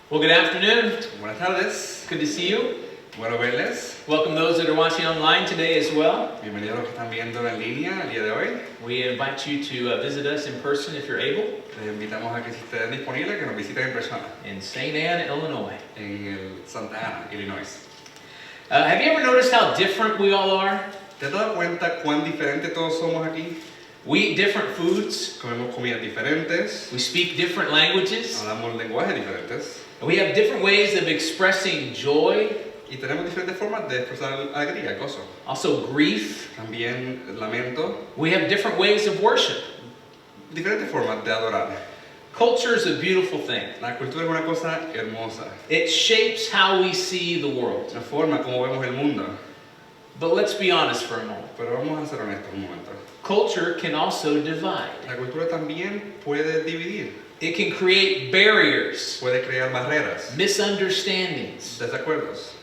Well, good afternoon. Buenas tardes, Good to see you. bueno verles. Welcome those that are watching online today as well. Bienvenidos a los que están viendo en línea el día de hoy. We invite you to visit us in person if you're able Les invitamos a que si estén disponibles que nos visiten en persona in St. Anne, Illinois. en el Santa Ana, Illinois. Have you ever noticed how different we all are? ¿Te has dado cuenta cuán diferentes todos somos aquí? We eat different foods, Comemos comidas diferentes, we speak different languages, hablamos lenguajes diferentes and we have different ways of expressing joy, y tenemos diferentes formas de expresar alegría, gozo. also grief. También lamento, We have different ways of worship. diferentes formas de adorar. Culture is a beautiful thing. La cultura es una cosa hermosa, It shapes how we see the world. la forma como vemos el mundo. But let's be honest for a moment. Pero vamos a ser honestos un momento. Culture can also divide. La cultura también puede dividir, It can create barriers, puede crear barreras, misunderstandings, desacuerdos,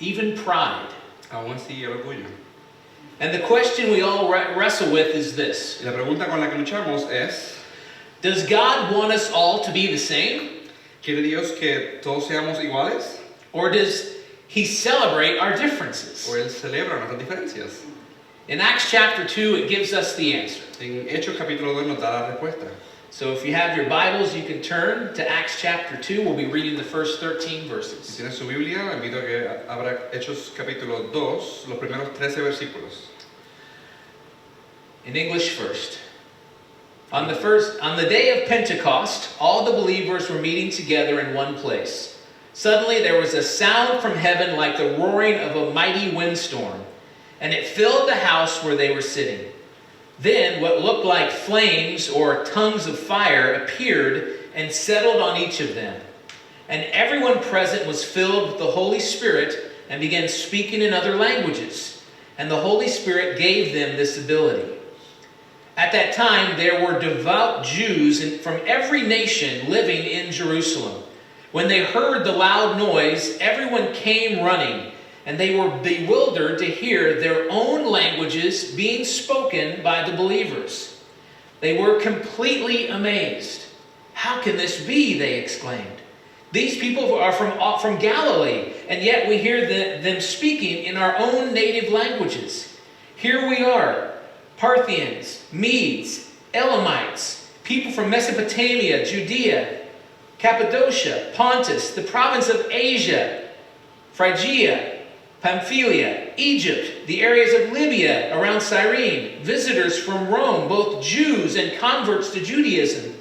even pride. aún así el orgullo. And the question we all wrestle with is this: Y la pregunta con la que luchamos es, does God want us all to be the same? ¿quiere Dios que todos seamos iguales? Or does He celebrate our differences? ¿O Él celebra nuestras diferencias? In Acts chapter 2, it gives us the answer. En Hechos capítulo 2 nos da la respuesta. So if you have your Bibles, you can turn to Acts chapter 2. We'll be reading the first 13 Si verses. tienes su Biblia, le invito a que abra Hechos capítulo 2, los primeros 13 versículos. In English first. On the day of Pentecost, all the believers were meeting together in one place. Suddenly there was a sound from heaven like the roaring of a mighty windstorm, and it filled the house where they were sitting. Then what looked like flames or tongues of fire appeared and settled on each of them. And everyone present was filled with the Holy Spirit and began speaking in other languages. And the Holy Spirit gave them this ability. At that time, there were devout Jews from every nation living in Jerusalem. When they heard the loud noise, everyone came running, and they were bewildered to hear their own languages being spoken by the believers. They were completely amazed. "How can this be?" they exclaimed. "These people are from Galilee, and yet we hear them speaking in our own native languages. Here we are, Parthians, Medes, Elamites, people from Mesopotamia, Judea, Cappadocia, Pontus, the province of Asia, Phrygia, Pamphylia, Egypt, the areas of Libya around Cyrene, visitors from Rome, both Jews and converts to Judaism,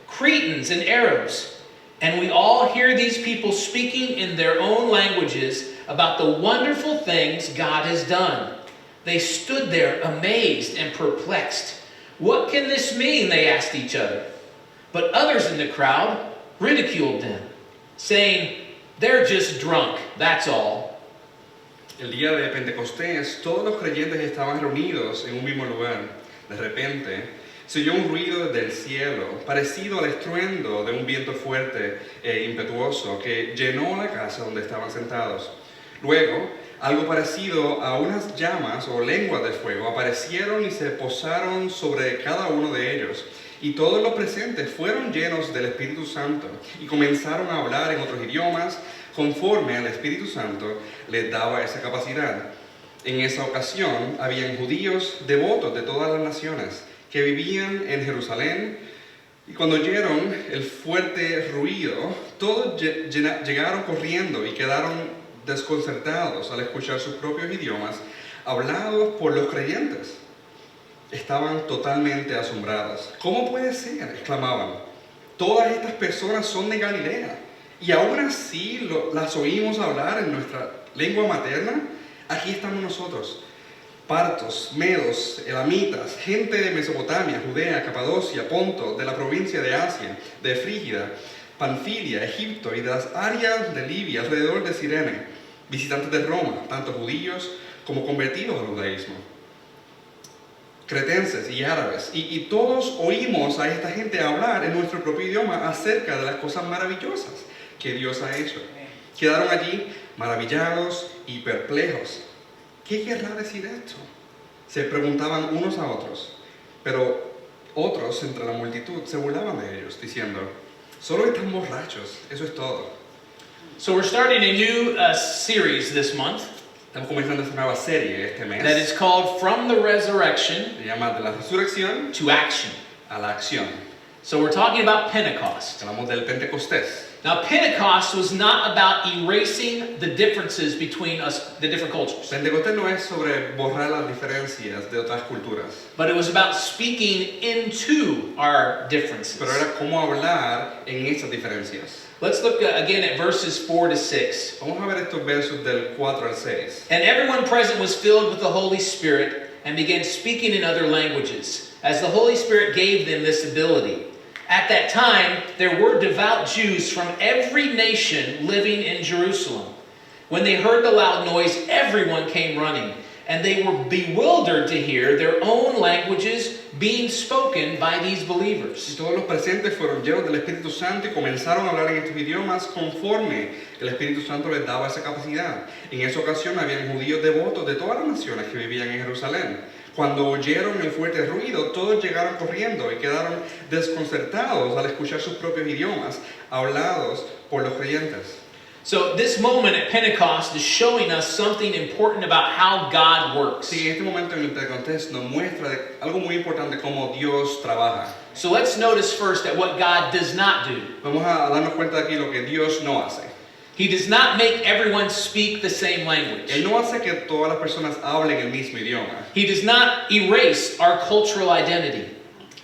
Cretans and Arabs. And we all hear these people speaking in their own languages about the wonderful things God has done." They stood there amazed and perplexed. "What can this mean?" they asked each other. But others in the crowd ridiculed them, saying, "They're just drunk, that's all." El día de Pentecostés, todos los creyentes estaban reunidos en un mismo lugar. De repente, se oyó un ruido desde el cielo, parecido al estruendo de un viento fuerte e impetuoso que llenó la casa donde estaban sentados. Luego, algo parecido a unas llamas o lenguas de fuego aparecieron y se posaron sobre cada uno de ellos. Y todos los presentes fueron llenos del Espíritu Santo y comenzaron a hablar en otros idiomas conforme al Espíritu Santo les daba esa capacidad. En esa ocasión habían judíos devotos de todas las naciones que vivían en Jerusalén, y cuando oyeron el fuerte ruido, todos llegaron corriendo y quedaron desconcertados al escuchar sus propios idiomas hablados por los creyentes. Estaban totalmente asombrados. "¿Cómo puede ser?", exclamaban. "Todas estas personas son de Galilea, y aún así las oímos hablar en nuestra lengua materna. Aquí estamos nosotros, partos, medos, elamitas, gente de Mesopotamia, Judea, Capadocia, Ponto, de la provincia de Asia, de Frígida, Panfilia, Egipto y de las áreas de Libia alrededor de Cirene, visitantes de Roma, tanto judíos como convertidos al judaísmo, cretenses y árabes, y todos oímos a esta gente hablar en nuestro propio idioma acerca de las cosas maravillosas que Dios ha hecho." Quedaron allí maravillados y perplejos. ¿Qué querrá decir esto?, se preguntaban unos a otros. Pero otros entre la multitud se burlaban de ellos, diciendo: "Solo están borrachos, eso es todo." So we're starting a new series this month Estamos comenzando esta nueva serie este mes. that is called From the Resurrection Se llama De la Resurrección to Action. a la Acción. So we're talking about Pentecost. Hablamos del Pentecostés. Now, Pentecost was not about erasing the differences between us, the different cultures, Pentecostés no es sobre borrar las diferencias de otras culturas, but it was about speaking into our differences. pero era cómo hablar en esas diferencias. Let's look again at verses 4 to 6. Vamos a ver estos versos del 4 al 6. And everyone present was filled with the Holy Spirit and began speaking in other languages, as the Holy Spirit gave them this ability. At that time, there were devout Jews from every nation living in Jerusalem. When they heard the loud noise, everyone came running, and they were bewildered to hear their own languages being spoken by these Y believers. todos los presentes fueron llenos del Espíritu Santo y comenzaron a hablar en estos idiomas conforme el Espíritu Santo les daba esa capacidad. En esa ocasión habían judíos devotos de todas las naciones que vivían en Jerusalén. Cuando oyeron el fuerte ruido, todos llegaron corriendo y quedaron desconcertados al escuchar sus propios idiomas hablados por los creyentes. So this moment at Pentecost is showing us something important about how God works. Sí, este momento en el Pentecostés nos muestra algo muy importante, cómo Dios trabaja. So let's notice first at what God does not do. Vamos a darnos cuenta de aquí lo que Dios no hace. He does not make everyone speak the same language. Él no hace que todas las personas hablen el mismo idioma. He does not erase our cultural identity.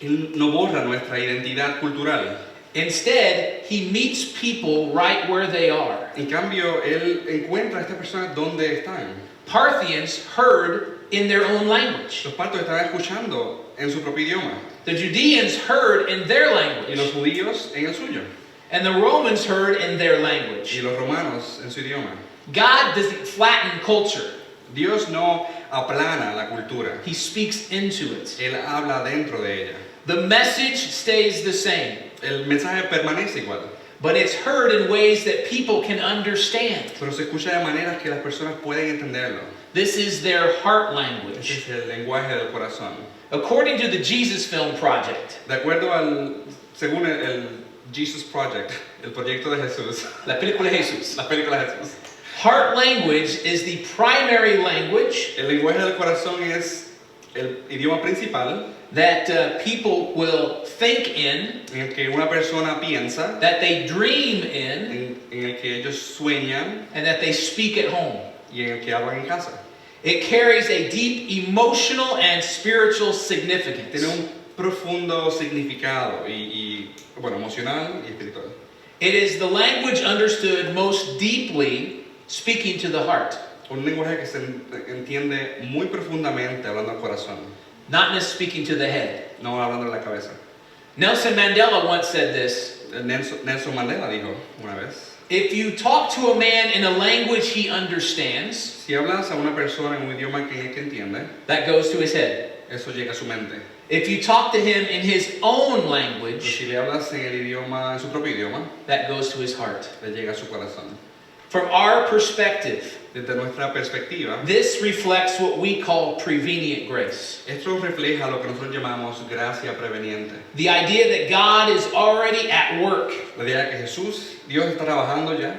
Él no borra nuestra identidad cultural. Instead, he meets people right where they are. En cambio, Él encuentra a estas personas donde están. Parthians heard in their own language. Los partos estaban escuchando en su propio idioma The Judeans heard in their y los language. judíos en el suyo And the Romans heard in their y language. los romanos en su idioma. God doesn't flatten culture. Dios no aplana la cultura. He speaks into it. Él habla dentro de ella. The message stays the same, El mensaje permanece igual, but it's heard in ways that people can understand. pero se escucha de maneras que las personas pueden entenderlo. This is their heart Ese language. es el lenguaje del corazón. According to the Jesus Film Project, De acuerdo según el Jesus Project, el proyecto de Jesús, la película de Jesús, la película de Jesús, heart language is the primary language el lenguaje del corazón es el idioma principal that people will think in, en el que una persona piensa, that they dream in, en el que ellos sueñan and that they speak at home. y en el que hablan en casa. It carries a deep emotional and spiritual Tiene significance. un profundo significado bueno, emocional y espiritual. It is the language understood most deeply, speaking to the heart, Un lenguaje que se entiende muy profundamente hablando al corazón, not just speaking to the head. no hablando en la cabeza. Nelson Mandela once said this: Nelson Mandela dijo una vez, if you talk to a man in a language he understands, si hablas a una persona en un idioma que entiende, that goes to his head. eso llega a su mente. If you talk to him in his own Pero language, si le hablas en el idioma, en su propio idioma, that goes to his heart. le llega a su corazón. From our perspective, Desde nuestra perspectiva, this reflects what we call prevenient grace. esto refleja lo que nosotros llamamos gracia preveniente. The idea that God is already at work La idea de que Dios está trabajando ya,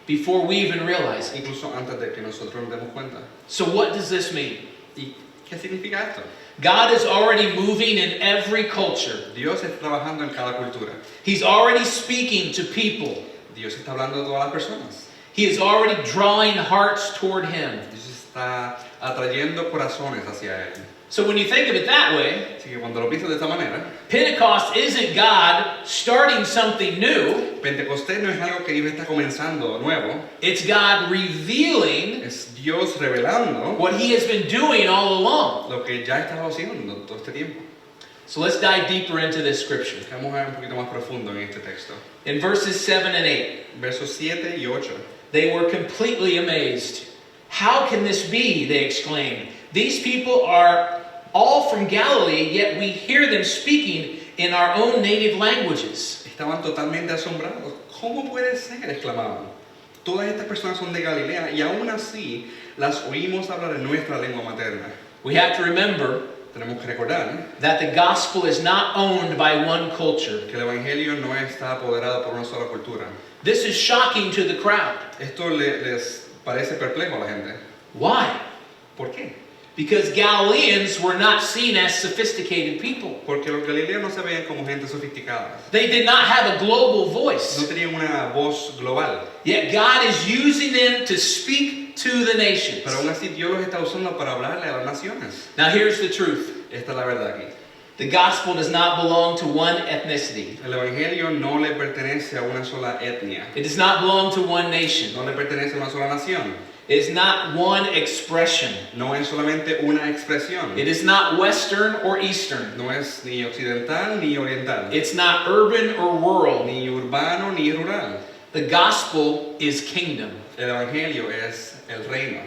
before we even realize it. incluso antes de que nosotros nos demos cuenta. So what does this mean? ¿Y qué significa esto? God is already moving in every culture. Dios está trabajando en cada cultura. He's already speaking to people. Dios está hablando a todas las personas. He is already drawing hearts toward Him. Dios está atrayendo corazones hacia Él. So when you think of it that way, Así que cuando lo piensas de esta manera, Pentecost isn't God starting something new. Pentecostés no es algo que Dios está comenzando nuevo, It's God revealing es Dios revelando what He has been doing all along. lo que ya estaba haciendo todo este tiempo. So let's dive deeper into this scripture. Vamos a ver un poquito más profundo en este texto. In verses 7 and 8, Versos 7 y 8. they were completely amazed. How can this be? They exclaimed. These people are all from Galilee, yet we hear them speaking in our own native languages. Estaban totalmente asombrados. ¿Cómo puede ser? Exclamaban. Todas estas personas son de Galilea y aún así las oímos hablar en nuestra lengua materna. We have to remember tenemos que recordar that the gospel is not owned by one culture. que el Evangelio no está apoderado por una sola cultura. This is shocking to the crowd. Esto les parece perplejo a la gente. Why? ¿Por qué? Because Galileans were not seen as sophisticated people. Porque los galileos no se veían como gente sofisticada. They did not have a global No voice. tenían una voz global. Yet God is using them to speak to the nations. Pero aún así Dios los está usando para hablarle a las naciones. Now here's the truth. Esta es la verdad aquí. The gospel does not belong to one ethnicity. El Evangelio no le pertenece a una sola etnia. It does not belong to one nation. No le pertenece a una sola nación. It is not one expression. No es solamente una expresión. It is not Western or Eastern. No es ni occidental ni oriental. It's not urban or rural. Ni urbano ni rural. The gospel is kingdom. El Evangelio es el reino.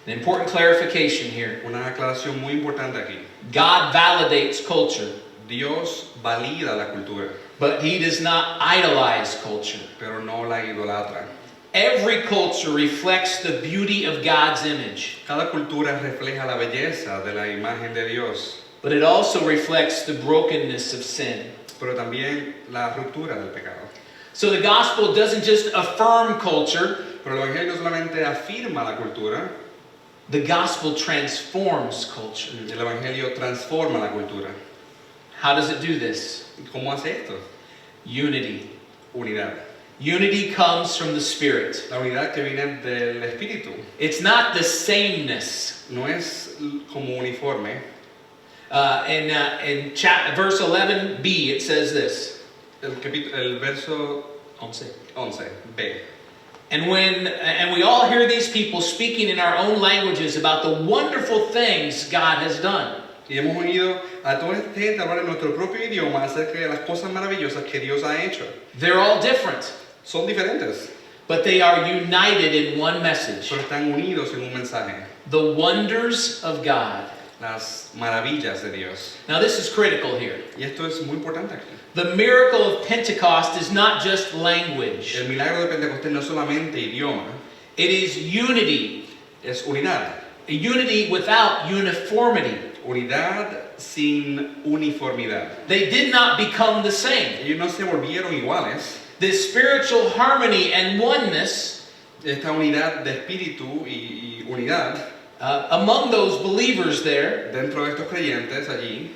An important clarification here. Una aclaración muy importante aquí. God validates culture, Dios valida la cultura, but He does not idolize culture. pero no la idolatra. Every culture reflects the beauty of God's image, Cada cultura refleja la belleza de la imagen de Dios, but it also reflects the brokenness of sin. pero también la ruptura del pecado. So the gospel doesn't just affirm culture, Pero el Evangelio no solamente afirma la cultura, the gospel transforms culture. el Evangelio transforma la cultura. How does it do this? ¿Cómo hace esto? Unity. Unidad. Unity comes from the Spirit. La unidad que viene del Espíritu It's not the sameness. no es como uniforme. In verse 11b, it says this. El verso 11b. And we all hear these people speaking in our own languages about the wonderful things God has done. Y hemos unido a toda esta gente a hablar en nuestro propio idioma acerca de las cosas maravillosas que Dios ha hecho. They're all different, Son diferentes, but they are united in one message. pero están unidos en un mensaje. The wonders of God. Las maravillas de Dios. Now this is critical here. Y esto es muy importante aquí. The miracle of Pentecost is not just language. El milagro de Pentecostés no es solamente idioma, It is unity. es unidad. A unity without uniformity. Unidad sin uniformidad. They did not become the same. Ellos no se volvieron iguales. This spiritual harmony and oneness Esta unidad de espíritu y unidad among those believers there dentro de estos creyentes allí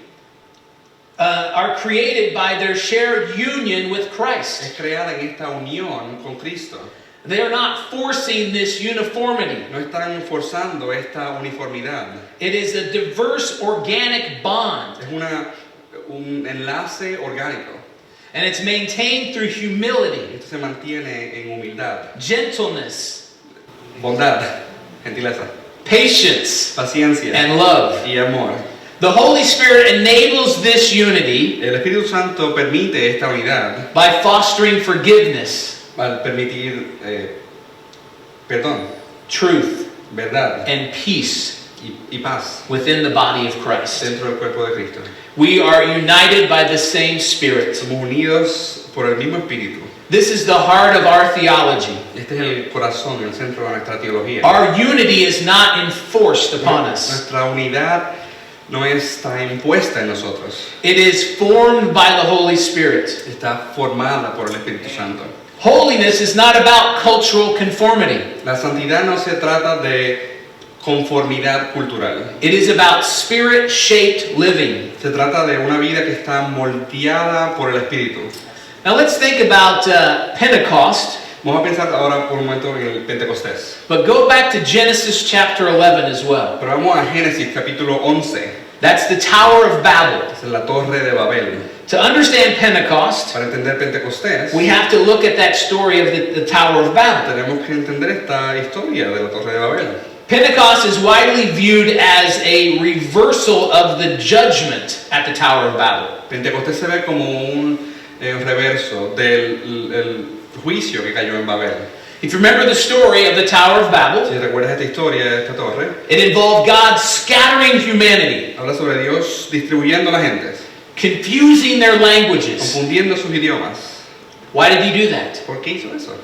are created by their shared union with Christ. es creada en esta unión con Cristo. They are not forcing this uniformity. No están forzando esta uniformidad. It is a diverse organic bond, Es un enlace orgánico. and it's maintained through humility, Esto se mantiene en humildad, gentleness, bondad, gentileza, patience, paciencia and love. y amor. The Holy Spirit enables this unity El Espíritu Santo permite esta unidad by fostering forgiveness, al permitir perdón, truth, verdad and peace y paz within the body of Christ. dentro del cuerpo de Cristo. We are united by the same Spirit. Somos unidos por el mismo Espíritu. This is the heart of our theology. Este es el corazón, el centro de nuestra teología. Our unity is not enforced upon us. Nuestra unidad no está impuesta en nosotros. It is formed by the Holy Spirit. Está formada por el Espíritu Santo. Holiness is not about cultural conformity. La santidad no se trata de conformidad cultural. It is about spirit-shaped living. Se trata de una vida que está moldeada por el Espíritu. Now let's think about Pentecost, Vamos a pensar ahora por un momento en el Pentecostés. but go back to Genesis chapter 11 as well. Pero vamos a Génesis capítulo 11. That's the Tower of Babel. Es la torre de Babel. To understand Pentecost, Para entender Pentecostés, we have to look at that story of the Tower of Babel. tenemos que entender esta historia de la torre de Babel. Pentecost is widely viewed as a reversal of the judgment at the Tower of Babel. Pentecostés se ve como un reverso del el juicio que cayó en Babel. If you remember the story of the Tower of Babel, Si recuerdas esta historia de esta torre, it involved God scattering humanity, habla sobre Dios distribuyendo a la gente, confusing their languages. confundiendo sus idiomas. Why did He do that? ¿Por qué hizo eso?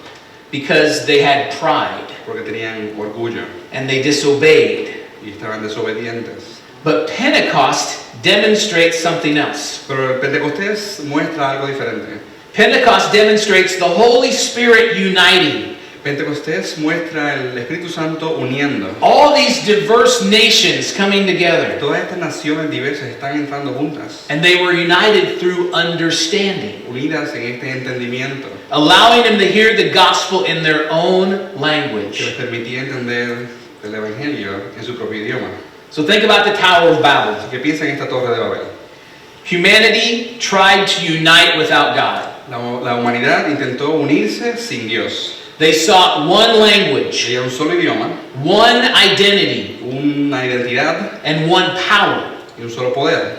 Because they had pride Porque tenían orgullo and they disobeyed. y estaban desobedientes. But Pentecost demonstrates something else. Pero el Pentecostés muestra algo diferente. Pentecost demonstrates the Holy Spirit uniting Pentecostés muestra el Espíritu Santo uniendo. all these diverse nations coming together. Todas estas naciones diversas están entrando juntas, And they were united through understanding, unidas en este entendimiento allowing them to hear the gospel in their own que les language. permitía entender el Evangelio en su propio idioma. So think about the Tower of Babel. ¿Qué piensan en esta torre de Babel? Humanity tried to unite without God. La humanidad intentó unirse sin Dios. They sought one language, Había un solo idioma, one identity, una identidad and one power. y un solo poder.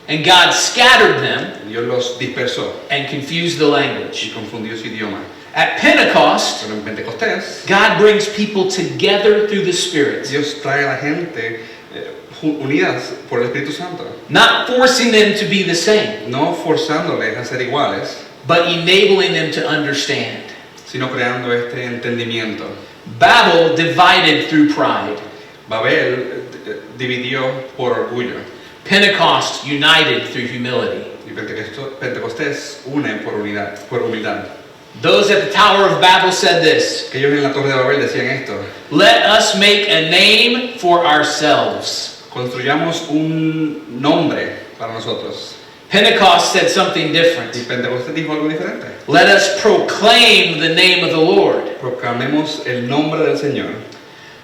And God scattered them Dios los dispersó and confused the y language. confundió su idioma. At Pentecost, Pero en Pentecostés, God brings people together through the Spirit, Dios trae a la gente unidas por el Espíritu Santo, not forcing them to be the same, no forzándoles a ser iguales, but enabling them to understand. sino creando este entendimiento. Babel divided through pride. Babel dividió por orgullo Pentecost united through humility. y Pentecostés une por humildad. Those at the Tower of Babel said this, Aquellos en la torre de Babel decían esto: "Let us make a name for ourselves." construyamos un nombre para nosotros. Pentecost said something Y different. Pentecostés dijo algo diferente. Let us proclaim the name of the Lord. Proclamemos el nombre del Señor.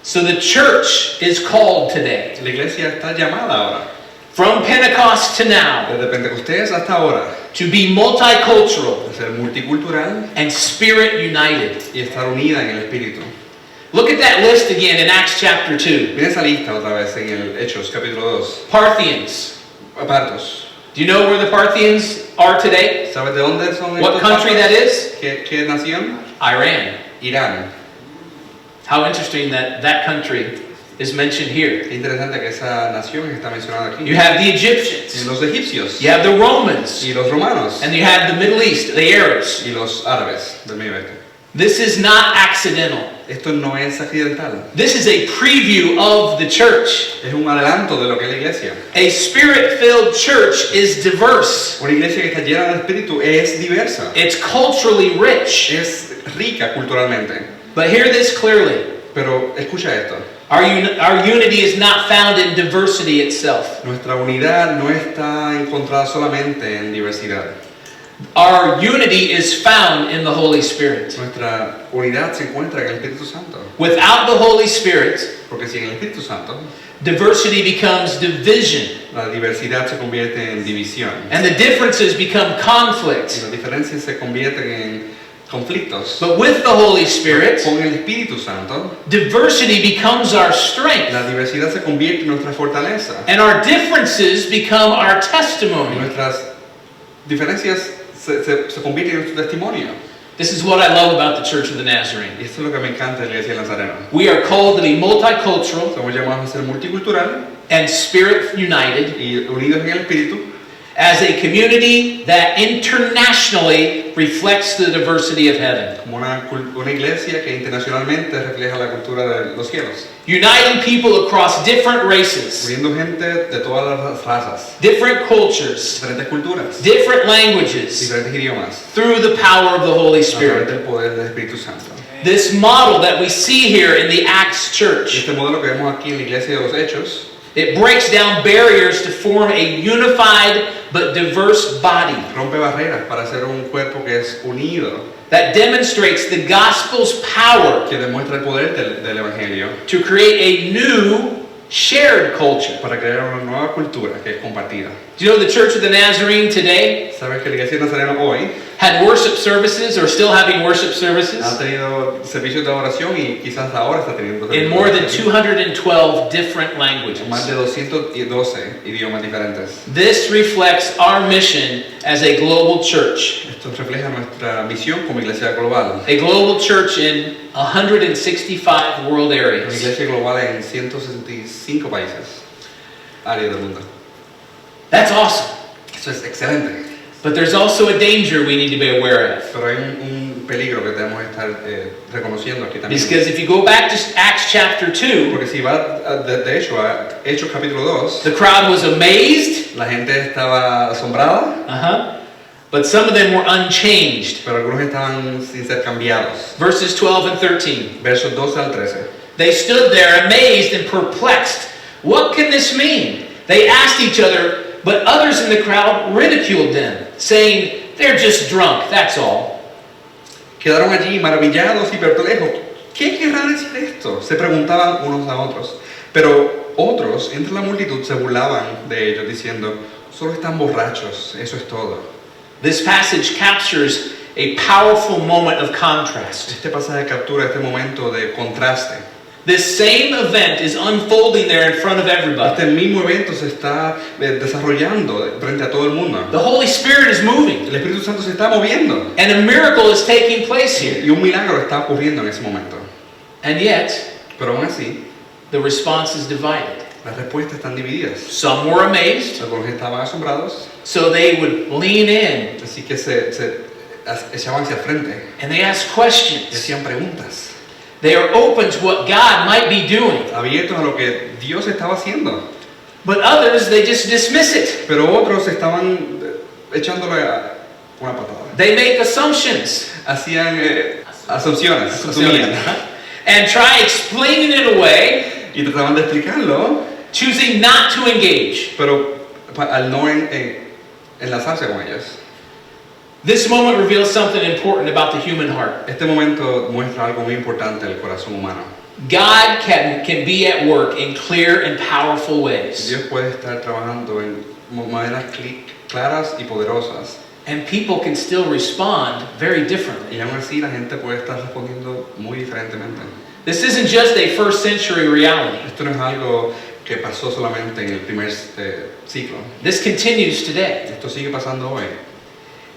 So the church is called today. La iglesia está llamada ahora, From Pentecost to now, desde Pentecostés hasta ahora, to be multicultural de ser multicultural and spirit united. y estar unida en el espíritu. Look at that list again in Acts chapter 2. Mira esa lista otra vez en el Hechos capítulo 2. Parthians. Apartos. Do you know where the Parthians are today? ¿Sabes de dónde son What estos country partos? that is? ¿Qué nación? Iran. Irán. How interesting that that country is mentioned here. Qué interesante que esa nación está mencionada aquí. You have the Y Egyptians, los egipcios, you have the Romans, y los romanos, and you have the Middle East, the Arabs. y los árabes del Medio Oeste. This is not accidental. Esto no es accidental. This is a preview of the church. Es un adelanto de lo que es la iglesia. A spirit-filled church is diverse. Una iglesia que está llena del Espíritu es diversa. It's culturally rich. Es rica culturalmente. But hear this clearly. Pero escucha esto. Our unity is not found in diversity itself. Nuestra unidad no está encontrada solamente en diversidad. Our unity is found in the Holy Spirit. Nuestra unidad se encuentra en el Espíritu Santo. Without the Holy Spirit, Porque sin el Espíritu Santo, diversity becomes division, la diversidad se convierte en división. and the differences become Y conflict. las diferencias se convierten en conflictos. But with the Holy Spirit, Con el Espíritu Santo, diversity becomes our strength, la diversidad se convierte en nuestra fortaleza. and our differences become our Y testimony. nuestras diferencias se convierten en nuestro testimonio. This is what I love about the Church of the Nazarene. Y esto es lo que me encanta de la Iglesia del Nazareno. We are called to be multicultural Somos llamados a ser multicultural and spirit united y unidos en el Espíritu, as a community that internationally reflects the diversity of heaven. como una iglesia que internacionalmente refleja la cultura de los cielos. Uniting people across different races, Uniendo gente de todas las razas, different cultures, diferentes culturas, different languages diferentes idiomas, through the power of the Holy a través Spirit. del poder del Espíritu Santo. This model that we see here in the Acts Y church, este modelo que vemos aquí en la Iglesia de los Hechos it breaks down barriers to form a unified but diverse body rompe barreras para hacer un cuerpo que es unido, that demonstrates the gospel's power que demuestra el poder del Evangelio to create a new shared culture. para crear una nueva cultura que es compartida. Do you know the Church of the Nazarene today ¿Sabes que la Iglesia de Nazareno hoy had worship services or still having worship services ha tenido servicios de oración y quizás ahora está teniendo in servicios more de than oración 212 different languages? en más de 212 idiomas diferentes? This reflects our mission as a global church. Esto refleja nuestra misión como iglesia global. A global church in 165 world Una areas. iglesia global en 165 países, áreas del mundo. That's awesome. Eso es excelente. But there's also a danger we need to be aware of. Pero hay un peligro que debemos estar reconociendo aquí también. Because if you go back to Acts chapter 2, Porque si va de hecho a Hechos capítulo 2, the crowd was amazed, la gente estaba asombrada, but some of them were unchanged. pero algunos estaban sin ser cambiados. Verses 12 and 13. Versos 12 al 13. They stood there amazed and perplexed. What can this mean? They asked each other, but others in the crowd ridiculed them, saying, they're just drunk, that's all. Quedaron allí maravillados y perplejos. ¿Qué querrá decir esto? Se preguntaban unos a otros. Pero otros entre la multitud se burlaban de ellos diciendo, solo están borrachos, eso es todo. This passage captures a powerful moment of contrast. Este pasaje captura este momento de contraste. This same event is unfolding there in front of everybody. Este mismo evento se está desarrollando frente a todo el mundo. The Holy Spirit is moving, El Espíritu Santo se está moviendo and a miracle is taking place here. y un milagro está ocurriendo en ese momento. And yet, Pero aún así, the response is divided. las respuestas están divididas. Some were amazed, Algunos estaban asombrados, so they would lean in así que se echaban hacia el frente and they asked y questions. hacían preguntas, They are open to what God might be doing. abiertos a lo que Dios estaba haciendo. But others, they just dismiss it. Pero otros estaban echándole una patada. They make assumptions Hacían asunciones, asumían, and try explaining it away, y trataban de explicarlo, choosing not to engage. pero al no enlazarse con ellos. This moment reveals something important about the human heart. Este momento muestra algo muy importante del corazón humano. God can be at work in clear and powerful ways. Dios puede estar trabajando en maneras claras y poderosas, And people can still respond very differently. y aún así la gente puede estar respondiendo muy diferentemente. This isn't just a first century reality. Esto no es algo que pasó solamente en el primer ciclo. This continues today. Esto sigue pasando hoy.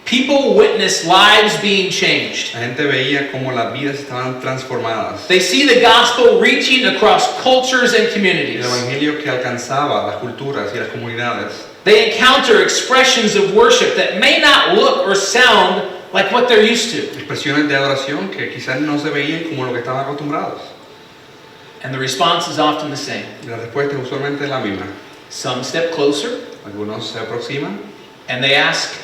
People witness lives being changed. La gente veía cómo las vidas estaban transformadas. They see the gospel reaching across cultures and El communities. evangelio que alcanzaba las culturas y las comunidades. They encounter expressions of worship that may not look or sound like what they're used to. Expresiones de adoración que quizás no se veían como lo que estaban acostumbrados. And the response is often the same. Y la respuesta es usualmente la misma. Some step closer Algunos se aproximan and they ask,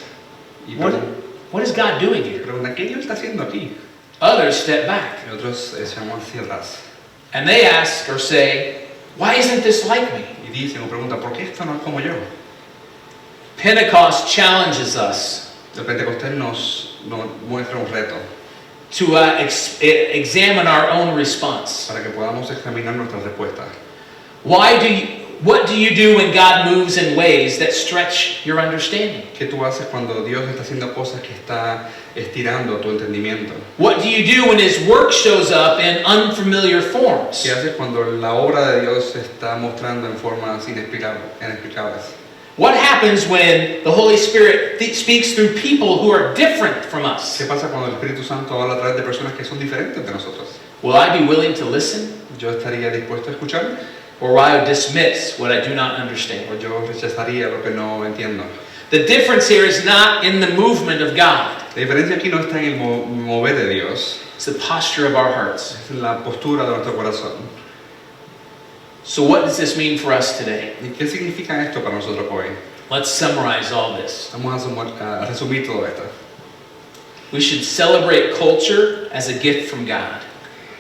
y what is God doing here? preguntan, ¿qué Dios está haciendo aquí? Others step back Y otros se echan hacia atrás and they ask or say, why isn't this like me? y dicen o preguntan, ¿por qué esto no es como yo? Pentecost challenges us El Pentecostés nos muestra un reto to examine our own response. para que podamos examinar nuestra respuesta. What do you do when God moves in ways that stretch your understanding? ¿Qué tú haces cuando Dios está haciendo cosas que está estirando tu entendimiento? What do you do when His work shows up in unfamiliar forms? ¿Qué haces cuando la obra de Dios se está mostrando en formas inexplicables? What happens when the Holy Spirit speaks through people who are different from us? ¿Qué pasa cuando el Espíritu Santo habla a través de personas que son diferentes de nosotros? Will I be willing to listen, ¿Yo estaría dispuesto a escuchar? or will I dismiss what I do not understand? ¿O yo rechazaría lo que no entiendo? The difference here is not in the movement of God. La diferencia aquí no está en el mover de Dios, It's the posture of our hearts. es la postura de nuestro corazón. So what does this mean for us today? ¿Y qué significa esto para nosotros hoy? Let's summarize all this. Vamos a resumir todo esto. We should celebrate culture as a gift from God.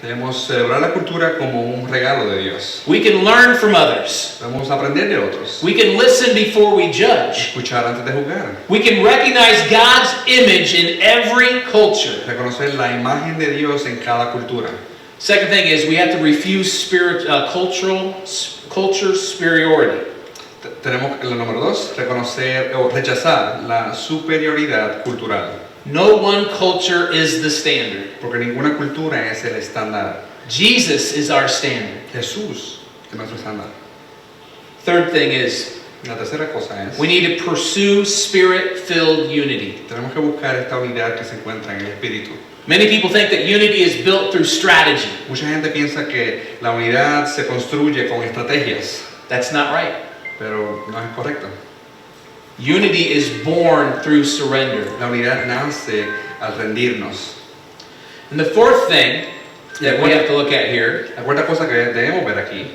Debemos celebrar la cultura como un regalo de Dios. We can learn from others. Debemos aprender de otros. We can listen before we judge. Escuchar antes de juzgar. We can recognize God's image in every culture. Reconocer la imagen de Dios en cada cultura. Second thing is we have to refuse culture's superiority. Tenemos el número 2, reconocer o rechazar la superioridad cultural. No one culture is the standard. Porque ninguna cultura es el estándar. Jesus is our standard. Jesús es nuestro estándar. Third thing is La tercera cosa es, we need to pursue spirit-filled unity. tenemos que buscar esta unidad que se encuentra en el Espíritu. Many people think that unity is built through strategy. Mucha gente piensa que la unidad se construye con estrategias, That's not right. pero no es correcto. Unity is born through surrender. La unidad nace al rendirnos. And the fourth thing that we have to look at here, La cuarta cosa que debemos ver aquí,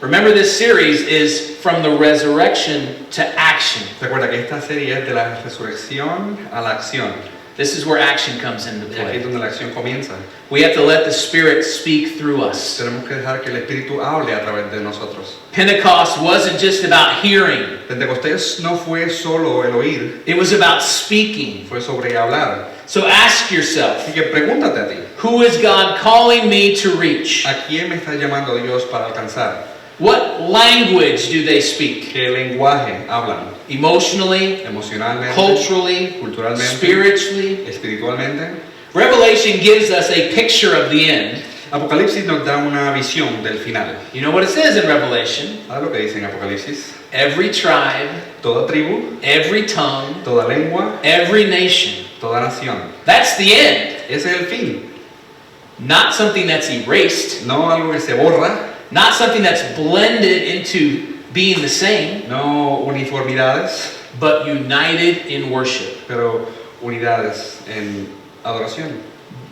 remember this series is from the resurrection to action. recuerda que esta serie es de la resurrección a la acción. This is where action comes into Y aquí es play. donde la acción comienza. We have to let the Spirit speak through us. Tenemos que dejar que el Espíritu hable a través de nosotros. Pentecost wasn't just about hearing, Pentecostés no fue solo el oír, it was about speaking. fue sobre hablar. So ask yourself, Así que pregúntate a ti, who is God calling me to reach? ¿a quién me está llamando Dios para alcanzar? What language do they speak? ¿Qué lenguaje hablan? Emotionally, Emocionalmente, culturally, culturalmente, spiritually? espiritualmente. Revelation gives us a picture of the end. Apocalipsis nos da una visión del final. You know what it says in Revelation? ¿Sabes lo que dice en Apocalipsis? Every tribe, Toda tribu, every tongue, toda lengua, every nation. toda nación. That's the end. Ese es el fin. Not something that's erased, No algo que se borra, not something that's blended into being the same, no uniformidades, but united in worship. pero unidades en adoración.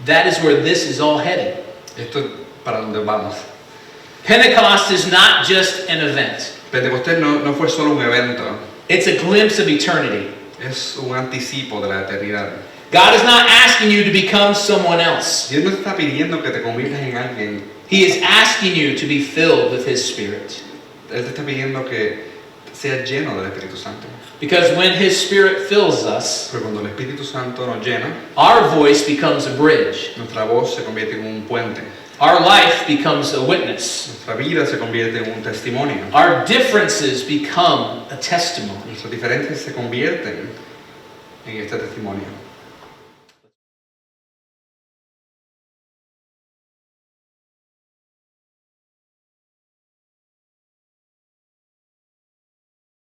That is where this is all headed. Esto es para donde vamos. Pentecost is not just an event. Pentecostés no fue solo un evento, It's a glimpse of eternity. es un anticipo de la eternidad. God is not asking you to become someone else. Dios no te está pidiendo que te conviertas en alguien, He is asking you to be filled with His Spirit. Él te está pidiendo que seas lleno del Espíritu Santo. Because when His Spirit fills us, Pero cuando el Espíritu Santo nos llena, our voice becomes a bridge. nuestra voz se convierte en un puente. Our life becomes a witness. Nuestra vida se convierte en un testimonio. Our differences become a testimony. Nuestras diferencias se convierten en este testimonio.